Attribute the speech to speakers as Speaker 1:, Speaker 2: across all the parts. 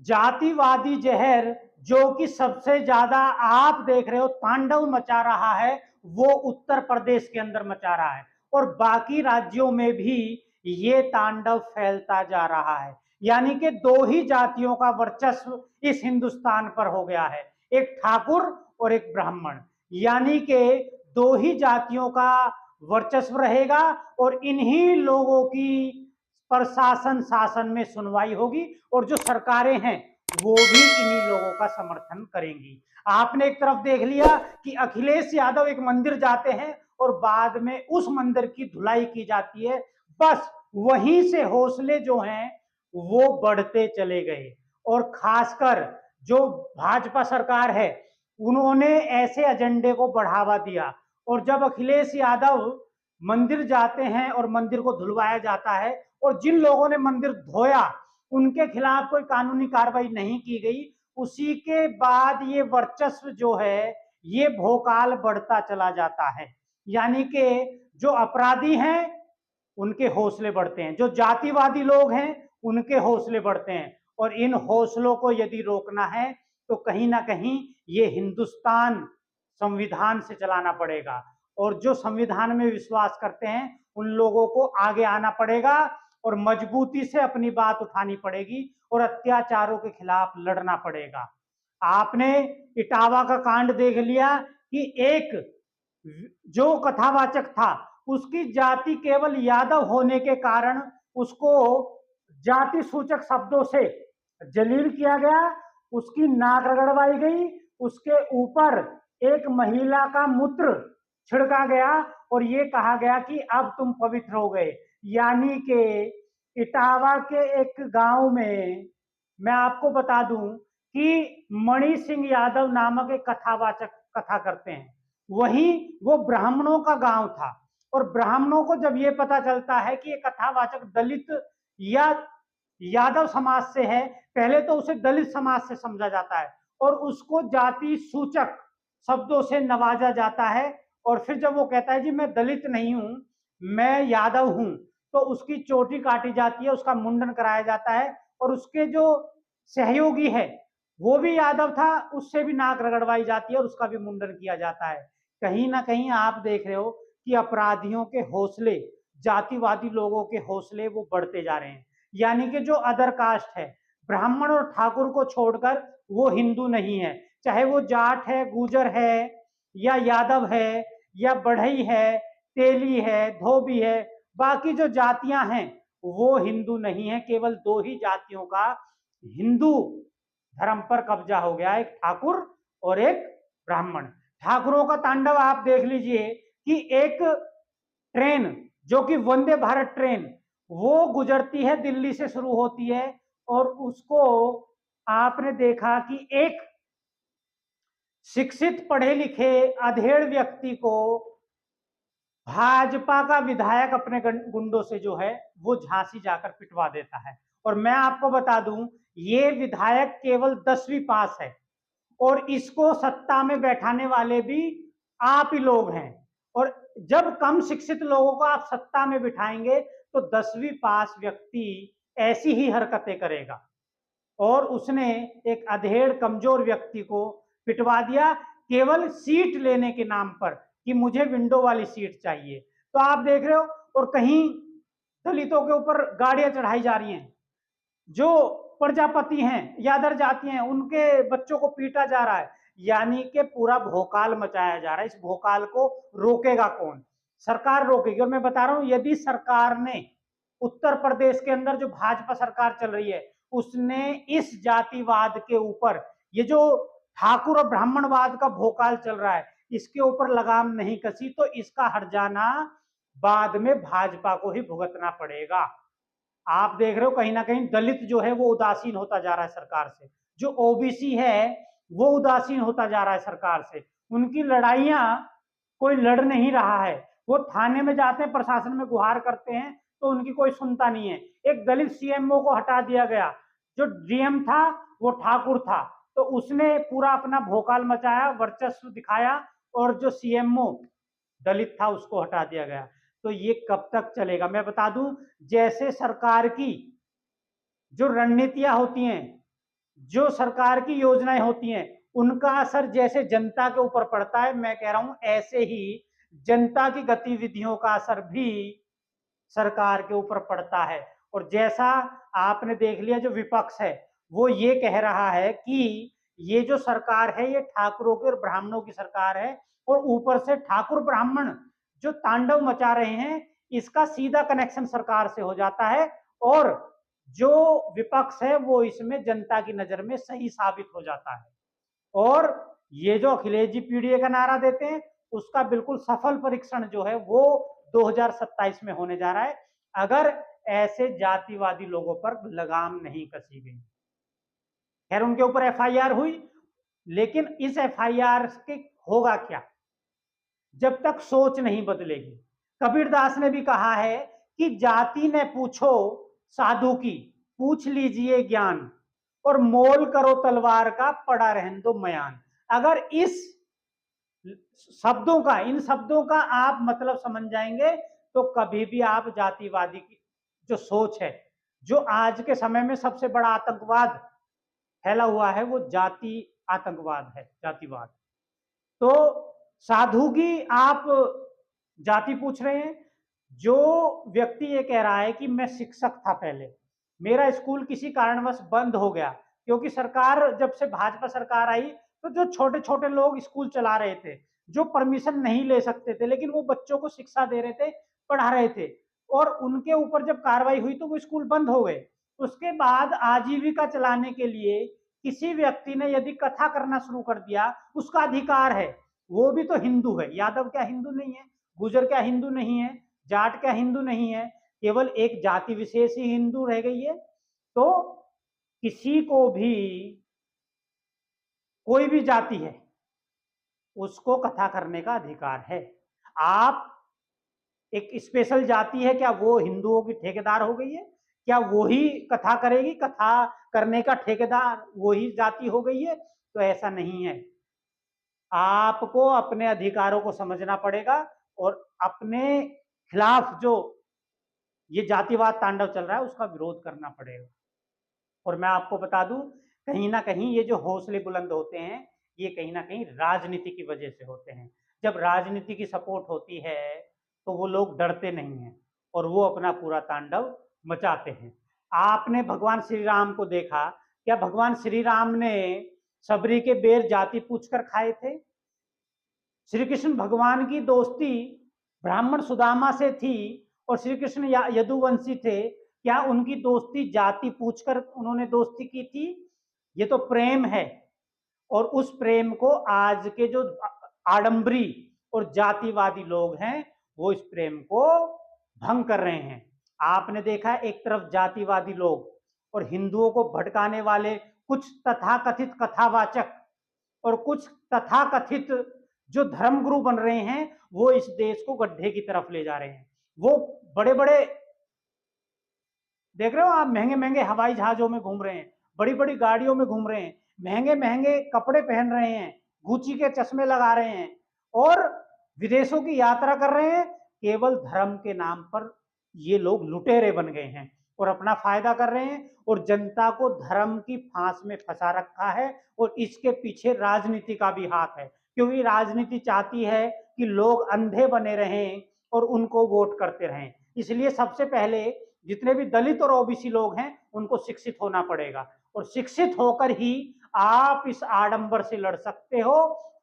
Speaker 1: जातिवादी जहर जो कि सबसे ज्यादा आप देख रहे हो तांडव मचा रहा है, वो उत्तर प्रदेश के अंदर मचा रहा है और बाकी राज्यों में भी ये तांडव फैलता जा रहा है। यानी कि दो ही जातियों का वर्चस्व इस हिंदुस्तान पर हो गया है, एक ठाकुर और एक ब्राह्मण। यानी कि दो ही जातियों का वर्चस्व रहेगा और इन्हीं लोगों की प्रशासन शासन में सुनवाई होगी और जो सरकारें हैं वो भी इन्हीं लोगों का समर्थन करेंगी। आपने एक तरफ देख लिया कि अखिलेश यादव एक मंदिर जाते हैं और बाद में उस मंदिर की धुलाई की जाती है, बस वहीं से हौसले जो हैं वो बढ़ते चले गए। और खासकर जो भाजपा सरकार है उन्होंने ऐसे एजेंडे को बढ़ावा दिया और जब अखिलेश यादव मंदिर जाते हैं और मंदिर को धुलवाया जाता है और जिन लोगों ने मंदिर धोया उनके खिलाफ कोई कानूनी कार्रवाई नहीं की गई, उसी के बाद ये वर्चस्व जो है ये भोकाल बढ़ता चला जाता है। यानी कि जो अपराधी हैं उनके हौसले बढ़ते हैं, जो जातिवादी लोग हैं उनके हौसले बढ़ते हैं और इन हौसलों को यदि रोकना है तो कहीं ना कहीं ये हिंदुस्तान संविधान से चलाना पड़ेगा और जो संविधान में विश्वास करते हैं उन लोगों को आगे आना पड़ेगा और मजबूती से अपनी बात उठानी पड़ेगी और अत्याचारों के खिलाफ लड़ना पड़ेगा। आपने इटावा का कांड देख लिया कि एक जो कथावाचक था उसकी जाति केवल यादव होने के कारण उसको जाति सूचक शब्दों से जलील किया गया, उसकी नाक रगड़वाई गई, उसके ऊपर एक महिला का मूत्र छिड़का गया और ये कहा गया कि अब तुम पवित्र हो गए। यानी कि इटावा के एक गांव में मैं आपको बता दूं कि मणि सिंह यादव नामक एक कथावाचक कथा करते हैं, वहीं वो ब्राह्मणों का गांव था और ब्राह्मणों को जब ये पता चलता है कि ये कथावाचक दलित या यादव समाज से है, पहले तो उसे दलित समाज से समझा जाता है और उसको जाति सूचक शब्दों से नवाजा जाता है और फिर जब वो कहता है जी मैं दलित नहीं हूं मैं यादव हूं, तो उसकी चोटी काटी जाती है, उसका मुंडन कराया जाता है और उसके जो सहयोगी है वो भी यादव था, उससे भी नाक रगड़वाई जाती है और उसका भी मुंडन किया जाता है। कहीं ना कहीं आप देख रहे हो कि अपराधियों के हौसले, जातिवादी लोगों के हौसले वो बढ़ते जा रहे हैं। यानी कि जो अदर कास्ट है, ब्राह्मण और ठाकुर को छोड़कर वो हिंदू नहीं है, चाहे वो जाट है, गुजर है या यादव है या बढ़ई है, तेली है, धोबी है, बाकी जो जातियां हैं वो हिंदू नहीं है। केवल दो ही जातियों का हिंदू धर्म पर कब्जा हो गया, एक ठाकुर और एक ब्राह्मण। ठाकुरों का तांडव आप देख लीजिए कि एक ट्रेन जो कि वंदे भारत ट्रेन वो गुजरती है, दिल्ली से शुरू होती है और उसको आपने देखा कि एक शिक्षित पढ़े लिखे अधेड़ व्यक्ति को भाजपा का विधायक अपने गुंडों से जो है वो झांसी जाकर पिटवा देता है। और मैं आपको बता दूं ये विधायक केवल 10वीं पास है और इसको सत्ता में बैठाने वाले भी आप ही लोग हैं और जब कम शिक्षित लोगों को आप सत्ता में बिठाएंगे तो 10वीं पास व्यक्ति ऐसी ही हरकतें करेगा और उसने एक अधेड़ कमजोर व्यक्ति को पिटवा दिया केवल सीट लेने के नाम पर कि मुझे विंडो वाली सीट चाहिए। तो आप देख रहे हो और कहीं दलितों के ऊपर गाड़ियां चढ़ाई जा रही हैं, जो प्रजापति हैं यादव जाति हैं उनके बच्चों को पीटा जा रहा है। यानी कि पूरा भोकाल मचाया जा रहा है। इस भोकाल को रोकेगा कौन? सरकार रोकेगी। और मैं बता रहा हूं यदि सरकार ने उत्तर प्रदेश के अंदर जो भाजपा सरकार चल रही है उसने इस जातिवाद के ऊपर, ये जो ठाकुर और ब्राह्मणवाद का भोकाल चल रहा है इसके ऊपर लगाम नहीं कसी तो इसका हर्जाना बाद में भाजपा को ही भुगतना पड़ेगा। आप देख रहे हो कहीं ना कहीं दलित जो है वो उदासीन होता जा रहा है सरकार से, जो ओबीसी है वो उदासीन होता जा रहा है सरकार से, उनकी लड़ाइयां कोई लड़ नहीं रहा है, वो थाने में जाते हैं प्रशासन में गुहार करते हैं तो उनकी कोई सुनता नहीं है। एक दलित सीएमओ को हटा दिया गया, जो डीएम था वो ठाकुर था तो उसने पूरा अपना भोकाल मचाया, वर्चस्व दिखाया और जो सीएमओ दलित था उसको हटा दिया गया। तो ये कब तक चलेगा? मैं बता दूं जैसे सरकार की जो रणनीतियां होती हैं, जो सरकार की योजनाएं होती हैं उनका असर जैसे जनता के ऊपर पड़ता है, मैं कह रहा हूं ऐसे ही जनता की गतिविधियों का असर भी सरकार के ऊपर पड़ता है। और जैसा आपने देख लिया, जो विपक्ष है वो ये कह रहा है कि ये जो सरकार है ये ठाकुरों की और ब्राह्मणों की सरकार है, और ऊपर से ठाकुर ब्राह्मण जो तांडव मचा रहे हैं इसका सीधा कनेक्शन सरकार से हो जाता है, और जो विपक्ष है वो इसमें जनता की नजर में सही साबित हो जाता है। और ये जो अखिलेश जी पीडीए का नारा देते हैं उसका बिल्कुल सफल परीक्षण जो है वो 2027 में होने जा रहा है, अगर ऐसे जातिवादी लोगों पर लगाम नहीं कसी गई। खैर उनके ऊपर एफआईआर हुई, लेकिन इस एफआईआर के होगा क्या जब तक सोच नहीं बदलेगी। कबीरदास ने भी कहा है कि जाति ने पूछो साधु की, पूछ लीजिए ज्ञान, और मोल करो तलवार का, पड़ा रहन दो मयान। अगर इस शब्दों का, इन शब्दों का आप मतलब समझ जाएंगे तो कभी भी आप जातिवादी की जो सोच है, जो आज के समय में सबसे बड़ा आतंकवाद फैला हुआ है वो जाति आतंकवाद है, जातिवाद। तो साधु की आप जाति पूछ रहे हैं। जो व्यक्ति ये कह रहा है कि मैं शिक्षक था पहले, मेरा स्कूल किसी कारणवश बंद हो गया, क्योंकि सरकार जब से भाजपा सरकार आई तो जो छोटे छोटे लोग स्कूल चला रहे थे, जो परमिशन नहीं ले सकते थे लेकिन वो बच्चों को शिक्षा दे रहे थे, पढ़ा रहे थे, और उनके ऊपर जब कार्रवाई हुई तो वो स्कूल बंद हो गए। उसके बाद आजीविका चलाने के लिए किसी व्यक्ति ने यदि कथा करना शुरू कर दिया, उसका अधिकार है। वो भी तो हिंदू है। यादव क्या हिंदू नहीं है? गुजर क्या हिंदू नहीं है? जाट क्या हिंदू नहीं है? केवल एक जाति विशेष ही हिंदू रह गई है। तो किसी को भी, कोई भी जाति है उसको कथा करने का अधिकार है। आप एक स्पेशल जाति है, क्या वो हिंदुओं की ठेकेदार हो गई है? क्या वो ही कथा करेगी? कथा करने का ठेकेदार वही जाति हो गई है? तो ऐसा नहीं है। आपको अपने अधिकारों को समझना पड़ेगा और अपने खिलाफ जो ये जातिवाद तांडव चल रहा है उसका विरोध करना पड़ेगा। और मैं आपको बता दूं, कहीं ना कहीं ये जो हौसले बुलंद होते हैं ये कहीं ना कहीं राजनीति की वजह से होते हैं। जब राजनीति की सपोर्ट होती है तो वो लोग डरते नहीं हैं और वो अपना पूरा तांडव मचाते हैं। आपने भगवान श्री राम को देखा, क्या भगवान श्री राम ने सबरी के बेर जाति पूछकर खाए थे? श्री कृष्ण भगवान की दोस्ती ब्राह्मण सुदामा से थी और श्री कृष्ण यदुवंशी थे, क्या उनकी दोस्ती जाति पूछकर उन्होंने दोस्ती की थी? ये तो प्रेम है, और उस प्रेम को आज के जो आडंबरी और जातिवादी लोग हैं वो इस प्रेम को भंग कर रहे हैं। आपने देखा एक तरफ जातिवादी लोग और हिंदुओं को भटकाने वाले कुछ तथाकथित कथावाचक और कुछ तथाकथित जो धर्मगुरु बन रहे हैं वो इस देश को गड्ढे की तरफ ले जा रहे हैं। वो बड़े बड़े, देख रहे हो आप, महंगे महंगे हवाई जहाजों में घूम रहे हैं, बड़ी बड़ी गाड़ियों में घूम रहे हैं, महंगे महंगे कपड़े पहन रहे हैं, गुची के चश्मे लगा रहे हैं और विदेशों की यात्रा कर रहे हैं। केवल धर्म के नाम पर ये लोग लुटेरे बन गए हैं और अपना फायदा कर रहे हैं और जनता को धर्म की फांस में फंसा रखा है। और इसके पीछे राजनीति का भी हाथ है, क्योंकि राजनीति चाहती है कि लोग अंधे बने रहें और उनको वोट करते रहें। इसलिए सबसे पहले जितने भी दलित और ओबीसी लोग हैं उनको शिक्षित होना पड़ेगा, और शिक्षित होकर ही आप इस आडंबर से लड़ सकते हो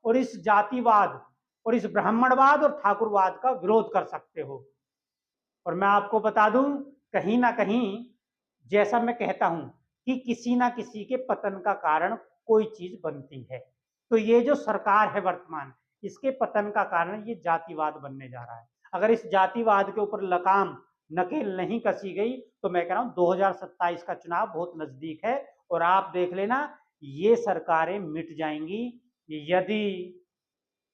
Speaker 1: और इस जातिवाद और इस ब्राह्मणवाद और ठाकुरवाद का विरोध कर सकते हो। और मैं आपको बता दूं, कहीं ना कहीं जैसा मैं कहता हूं कि किसी ना किसी के पतन का कारण कोई चीज बनती है, तो ये जो सरकार है वर्तमान, इसके पतन का कारण ये जातिवाद बनने जा रहा है। अगर इस जातिवाद के ऊपर लगाम नकेल नहीं कसी गई तो मैं कह रहा हूं 2027 का चुनाव बहुत नजदीक है और आप देख लेना ये सरकारें मिट जाएंगी यदि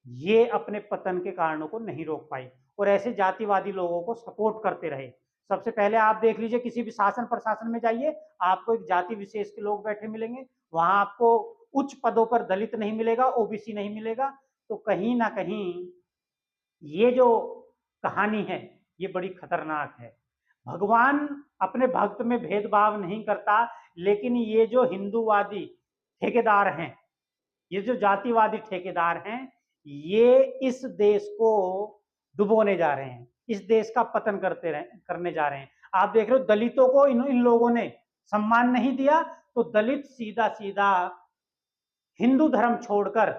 Speaker 1: ये अपने पतन के कारणों को नहीं रोक पाई और ऐसे जातिवादी लोगों को सपोर्ट करते रहे। सबसे पहले आप देख लीजिए, किसी भी शासन प्रशासन में जाइए, आपको एक जाति विशेष के लोग बैठे मिलेंगे, वहां आपको उच्च पदों पर दलित नहीं मिलेगा, ओबीसी नहीं मिलेगा। तो कहीं ना कहीं ये जो कहानी है ये बड़ी खतरनाक है। भगवान अपने भक्त में भेदभाव नहीं करता, लेकिन ये जो हिंदूवादी ठेकेदार हैं, ये जो जातिवादी ठेकेदार हैं, ये इस देश को डुबोने जा रहे हैं, इस देश का पतन करने जा रहे हैं। आप देख रहे हो दलितों को इन लोगों ने सम्मान नहीं दिया, तो दलित सीधा सीधा हिंदू धर्म छोड़कर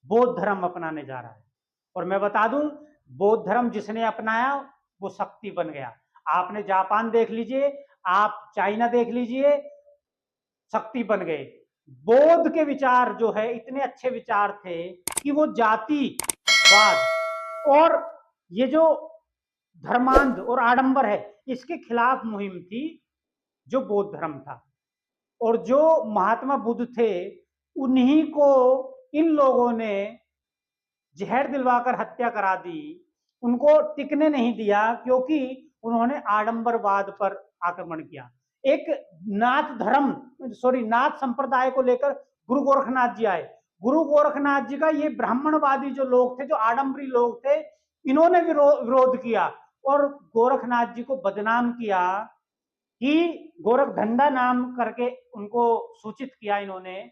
Speaker 1: बौद्ध धर्म अपनाने जा रहा है। और मैं बता दूं, बौद्ध धर्म जिसने अपनाया वो शक्ति बन गया। आपने जापान देख लीजिए, आप चाइना देख लीजिए, शक्ति बन गए। बौद्ध के विचार जो है इतने अच्छे विचार थे कि वो जातिवाद और ये जो धर्मांध और आडंबर है इसके खिलाफ मुहिम थी जो बौद्ध धर्म था। और जो महात्मा बुद्ध थे उन्हीं को इन लोगों ने जहर दिलवाकर हत्या करा दी, उनको टिकने नहीं दिया क्योंकि उन्होंने आडंबरवाद पर आक्रमण किया। एक नाथ संप्रदाय को लेकर गुरु गोरखनाथ जी आए। गुरु गोरखनाथ जी का ये ब्राह्मणवादी जो लोग थे, जो आडंबरी लोग थे, इन्होंने विरोध किया और गोरखनाथ जी को बदनाम किया कि गोरख धंधा नाम करके उनको सूचित किया, इन्होंने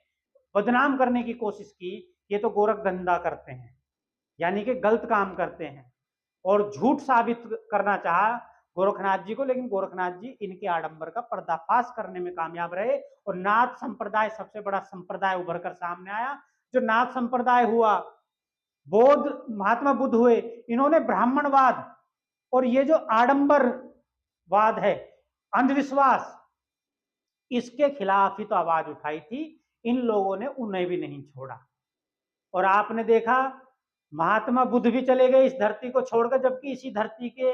Speaker 1: बदनाम करने की कोशिश की, ये तो गोरख धंधा करते हैं, यानी कि गलत काम करते हैं, और झूठ साबित करना चाहा गोरखनाथ जी को। लेकिन गोरखनाथ जी इनके आडंबर का पर्दाफाश करने में कामयाब रहे और नाथ संप्रदाय सबसे बड़ा संप्रदाय उभर कर सामने आया। जो नाथ संप्रदाय हुआ, बौद्ध महात्मा बुद्ध हुए, इन्होंने ब्राह्मणवाद और ये जो आडंबरवाद है, अंधविश्वास, इसके खिलाफ ही तो आवाज उठाई थी। इन लोगों ने उन्हें भी नहीं छोड़ा। और आपने देखा महात्मा बुद्ध भी चले गए इस धरती को छोड़कर, जबकि इसी धरती के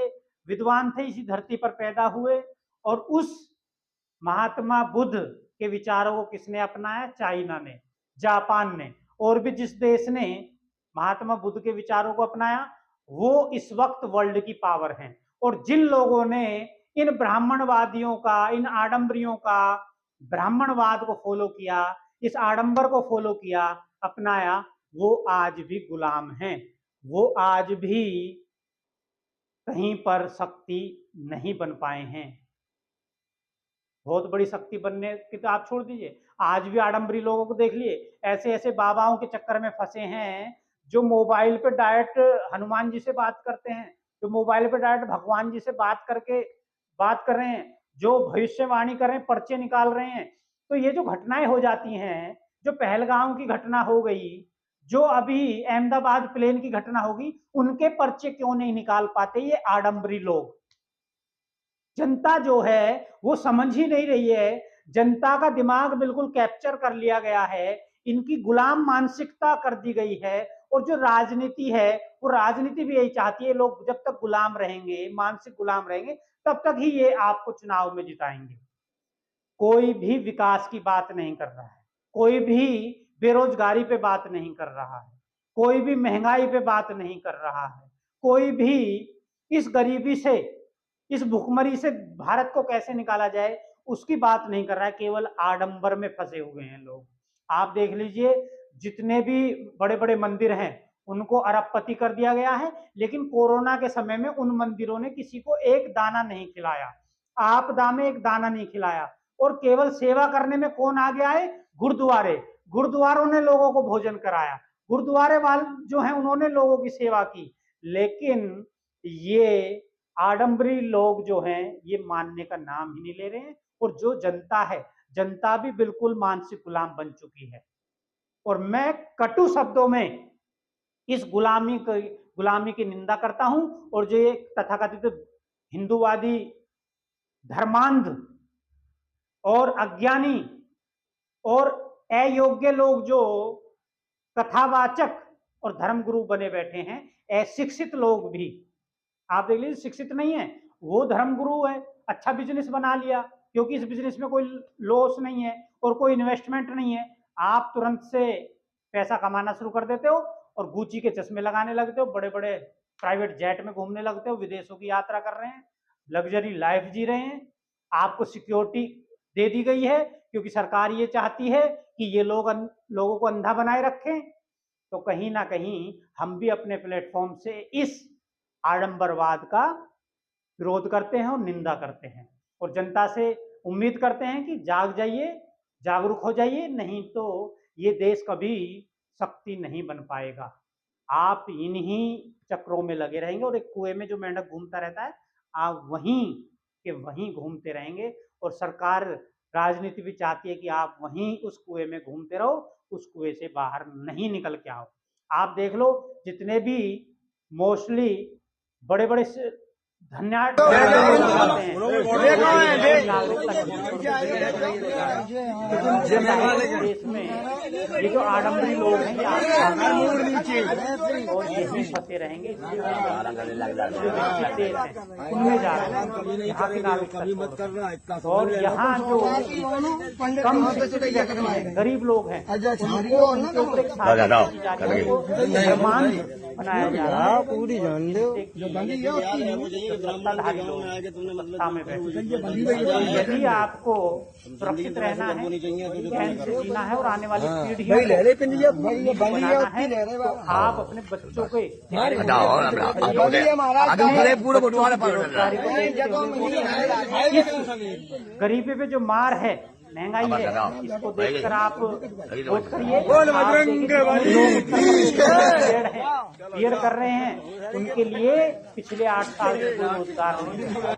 Speaker 1: विद्वान थे, इसी धरती पर पैदा हुए। और उस महात्मा बुद्ध के विचारों को किसने अपनाया? चाइना ने, जापान ने। और भी जिस देश ने महात्मा बुद्ध के विचारों को अपनाया वो इस वक्त वर्ल्ड की पावर है। और जिन लोगों ने इन ब्राह्मणवादियों का, इन आडंबरियों का ब्राह्मणवाद को फॉलो किया, इस आडंबर को फॉलो किया, अपनाया, वो आज भी गुलाम हैं। वो आज भी कहीं पर शक्ति नहीं बन पाए हैं। बहुत बड़ी शक्ति बनने की तो आप छोड़ दीजिए, आज भी आडंबरी लोगों को देख लिए, ऐसे ऐसे बाबाओं के चक्कर में फंसे हैं जो मोबाइल पे डायरेक्ट हनुमान जी से बात करते हैं, जो मोबाइल पे डायरेक्ट भगवान जी से बात कर रहे हैं, जो भविष्यवाणी कर रहे हैं, पर्चे निकाल रहे हैं। तो ये जो घटनाएं हो जाती हैं, जो पहलगाम की घटना हो गई, जो अभी अहमदाबाद प्लेन की घटना होगी, उनके पर्चे क्यों नहीं निकाल पाते ये आडंबरी लोग? जनता जो है वो समझ ही नहीं रही है। जनता का दिमाग बिल्कुल कैप्चर कर लिया गया है, इनकी गुलाम मानसिकता कर दी गई है। और जो राजनीति है वो राजनीति भी यही चाहती है, लोग जब तक गुलाम रहेंगे, मानसिक गुलाम रहेंगे, तब तक ही ये आपको चुनाव में जिताएंगे। कोई भी विकास की बात नहीं कर रहा है, कोई भी बेरोजगारी पे बात नहीं कर रहा है, कोई भी महंगाई पे बात नहीं कर रहा है, कोई भी इस गरीबी से, इस भुखमरी से भारत को कैसे निकाला जाए उसकी बात नहीं कर रहा है। केवल आडंबर में फंसे हुए हैं लोग। आप देख लीजिए, जितने भी बड़े बड़े मंदिर हैं उनको अरबपति कर दिया गया है, लेकिन कोरोना के समय में उन मंदिरों ने किसी को एक दाना नहीं खिलाया, आपदा में एक दाना नहीं खिलाया। और केवल सेवा करने में कौन आगे आए? गुरुद्वारे, गुरुद्वारों ने लोगों को भोजन कराया, गुरुद्वारे वाले जो हैं उन्होंने लोगों की सेवा की। लेकिन ये आडंबरी लोग जो हैं ये मानने का नाम ही नहीं ले रहे हैं। और जो जनता है, जनता भी बिल्कुल मानसिक गुलाम बन चुकी है। और मैं कटु शब्दों में इस गुलामी की निंदा करता हूं। और जो ये तथाकथित हिंदूवादी धर्मांध और अज्ञानी और अयोग्य लोग जो कथावाचक और धर्मगुरु बने बैठे हैं, अशिक्षित लोग भी, आप देख लीजिए, शिक्षित नहीं है, वो धर्मगुरु है, अच्छा बिजनेस बना लिया, क्योंकि इस बिजनेस में कोई लॉस नहीं है और कोई इन्वेस्टमेंट नहीं है, आप तुरंत से पैसा कमाना शुरू कर देते हो और गुची के चश्मे लगाने लगते हो, बड़े बड़े प्राइवेट जेट में घूमने लगते हो, विदेशों की यात्रा कर रहे हैं, लग्जरी लाइफ जी रहे हैं। आपको सिक्योरिटी दे दी गई है क्योंकि सरकार ये चाहती है कि ये लोगों को अंधा बनाए रखें। तो कहीं ना कहीं हम भी अपने प्लेटफॉर्म से इस आडंबरवाद का विरोध करते हैं और निंदा करते हैं और जनता से उम्मीद करते हैं कि जाग जाइए जागरूक हो जाइए, नहीं तो ये देश कभी शक्ति नहीं बन पाएगा। आप इन्हीं चक्रों में लगे रहेंगे और एक कुएं में जो मेंढक घूमता रहता है, आप वहीं के वहीं घूमते रहेंगे। और सरकार राजनीति भी चाहती है कि आप वहीं उस कुएं में घूमते रहो, उस कुएं से बाहर नहीं निकल के आओ। आप देख लो, जितने भी मोस्टली बड़े बड़े धन्यवाद देश में ये जो आडम्बरी लोग हैं और यही फंसे रहेंगे, उनमें जा रहे हैं यहाँ के नागरिकता। और यहाँ जो कम गरीब लोग हैं उनके ऊपर एक बनाया जा रहा है। पूरी सत्ताधारी लोग सत्ता में बैठे। यदि आपको सुरक्षित रहना है, चैन से जीना है और आने वाली पीढ़ियों बनाना है, तो आप अपने बच्चों के गरीबी पे जो मार है, महंगाई है, इसको देखकर आप वोट करिए। क्लियर कर रहे हैं, उनके लिए पिछले 8 साल से कोई रोजगार नहीं है।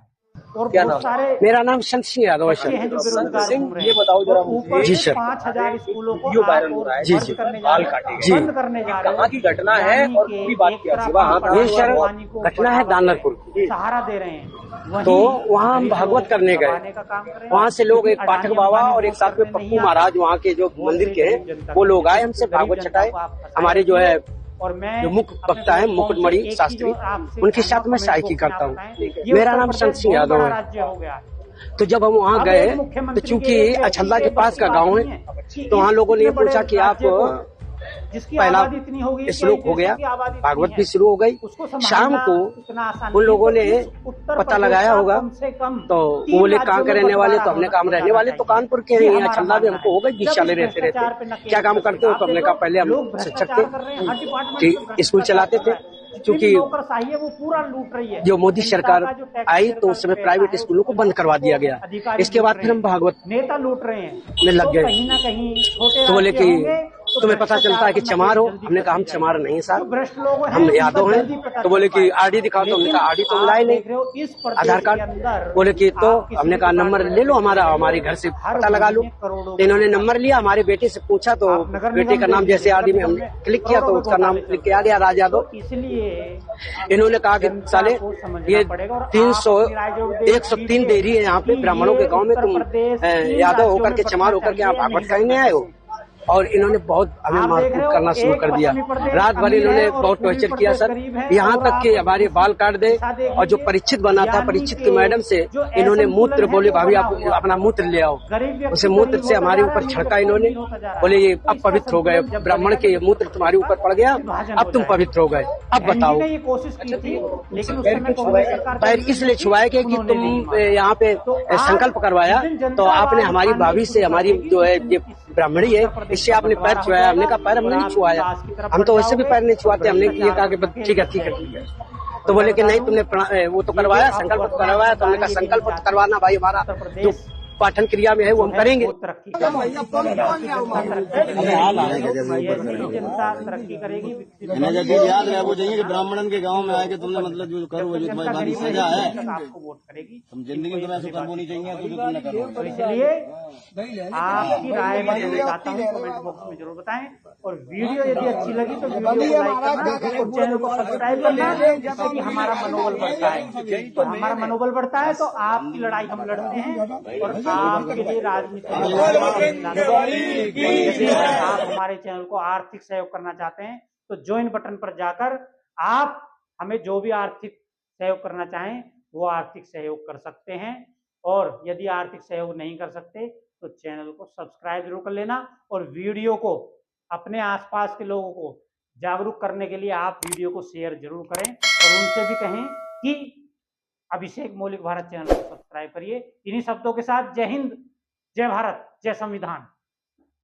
Speaker 1: और बहुत सारे,
Speaker 2: मेरा नाम संत सिंह यादव है सर।
Speaker 1: हैं जो बेरोजगार घूम रहे हैं।
Speaker 2: ये बताओ जरा
Speaker 1: ऊपर
Speaker 2: जी सर।
Speaker 1: 5000 स्कूलों को
Speaker 2: वीडियो वायरल हो रहा है। जी जी
Speaker 1: बंद करने जा रहे हैं।
Speaker 2: कहाँ की घटना है और पूरी बात क्या है? ये सर घटना है दानरपुर की।
Speaker 1: सहारा दे रहे हैं,
Speaker 2: तो वहाँ हम भागवत करने गए। वहाँ से लोग, एक पाठक बाबा और एक साथ में पप्पू महाराज वहाँ के जो मंदिर के हैं, वो लोग आए, हमसे भागवत छटाए। हमारे जो है
Speaker 1: और मैं
Speaker 2: जो मुख्य वक्ता है मुकुटमणि शास्त्री, उनके साथ मैं सहायकी करता हूँ। मेरा नाम संत सिंह यादव है। तो जब हम वहाँ गए, तो चूंकि अछल्ला के पास का गांव है, तो वहाँ लोगों ने ये पूछा कि आप, पहला श्लोक हो गया, भागवत भी शुरू हो गई। शाम को उन लोगों ने पता लगाया होगा, तो वो बोले कहाँ के रहने वाले? तो हमने कहा हम रहने वाले तो कानपुर के हैं, यहाँ छल्ला भी हमको हो गई 20 साल रहते रहते। क्या काम करते हो? तो हमने कहा पहले हम शिक्षक थे, स्कूल चलाते थे। क्योंकि
Speaker 1: वो पूरा लूट रही है।
Speaker 2: जो मोदी सरकार आई तो उस समय प्राइवेट स्कूलों को बंद करवा दिया गया। इसके बाद फिर हम भागवत
Speaker 1: नेता लूट रहे हैं
Speaker 2: में लग गए।
Speaker 1: कहीं ना कहीं छोटे
Speaker 2: तो बोले कि तुम्हें पता चलता है कि चमार हो? हमने कहा हम चमार नहीं साहब, हम यादव हैं। तो बोले कि आरडी दिखाओ। तो हमने कहा आरडी तो मिला ही नहीं, आधार कार्ड। बोले कि तो हमने कहा नंबर ले लो हमारा, हमारे घर से पता लगा लो। इन्होंने नंबर लिया, हमारे बेटे से पूछा, तो बेटे का नाम जैसे आरडी में हमने क्लिक किया तो उसका नाम क्लिक किया गया, राज यादव।
Speaker 1: इसलिए
Speaker 2: इन्होंने कहा कि साले ये 103 डेयरी है यहाँ पे ब्राह्मणों के गांव में, तुम यादव होकर के चमार होकर के यहाँ भागवत करने आए हो। और इन्होंने बहुत हमें मारपीट करना शुरू कर दिया। रात भर इन्होंने बहुत टॉर्चर किया सर, यहाँ तक कि हमारे बाल काट दे। और जो परीक्षित बना था, परीक्षित की मैडम से इन्होंने मूत्र, बोले भाभी आप अपना मूत्र ले आओ। उसे मूत्र से हमारे ऊपर छिड़का इन्होंने। बोले ये अब पवित्र हो गए, ब्राह्मण के मूत्र तुम्हारे ऊपर पड़ गया, अब तुम पवित्र हो गए, अब बताओ। पैर इसलिए छुआए कि तुम यहाँ पे संकल्प करवाया, तो आपने हमारी भाभी से, हमारी जो है ये ब्राह्मणी है, इससे आपने पैर छुआया। हमने कहा पैर हमने नहीं छुआया, हम तो वैसे भी पैर नहीं छुआते। हमने ये कहा कि ठीक है ठीक है ठीक है। तो बोले कि नहीं तुमने वो तो करवाया, संकल्प करवाया। तो हमने कहा संकल्प करवाना भाई हमारा जो पाठन क्रिया में है वो हम करेंगे।
Speaker 1: जनता तरक्की करेगी,
Speaker 3: याद रहे वो चाहिए कि ब्राह्मणन के गांव में आके तुमने मतलब जो करो वो जो तुम्हारी सजा है,
Speaker 1: आपको वोट करेगी।
Speaker 3: तुम जिंदगी में ऐसा करना नहीं चाहिए तो तुमने करो।
Speaker 1: तो इसलिए आपकी राय मैं जरूर चाहता हूँ, कमेंट बॉक्स में जरूर बताएं। और वीडियो यदि अच्छी लगी तो वीडियो को लाइक करना और चैनल को सब्सक्राइब करना, जिससे कि हमारा मनोबल बढ़ता है। तो हमारा मनोबल बढ़ता है तो आपकी लड़ाई हम लड़ते हैं और आपके लिए राजनीति में आप हमारे चैनल को आर्थिक सहयोग करना चाहते हैं तो ज्वाइन बटन पर जाकर आप हमें जो भी आर्थिक सहयोग करना चाहें वो आर्थिक सहयोग कर सकते हैं। और यदि आर्थिक सहयोग नहीं कर सकते तो चैनल को सब्सक्राइब जरूर कर लेना। और वीडियो को अपने आसपास के लोगों को जागरूक करने के लिए आप वीडियो को शेयर जरूर करें और उनसे भी कहें कि अभिषेक मौलिक भारत चैनल को सब्सक्राइब करिए। इन्हीं शब्दों के साथ जय हिंद, जय भारत, जय संविधान।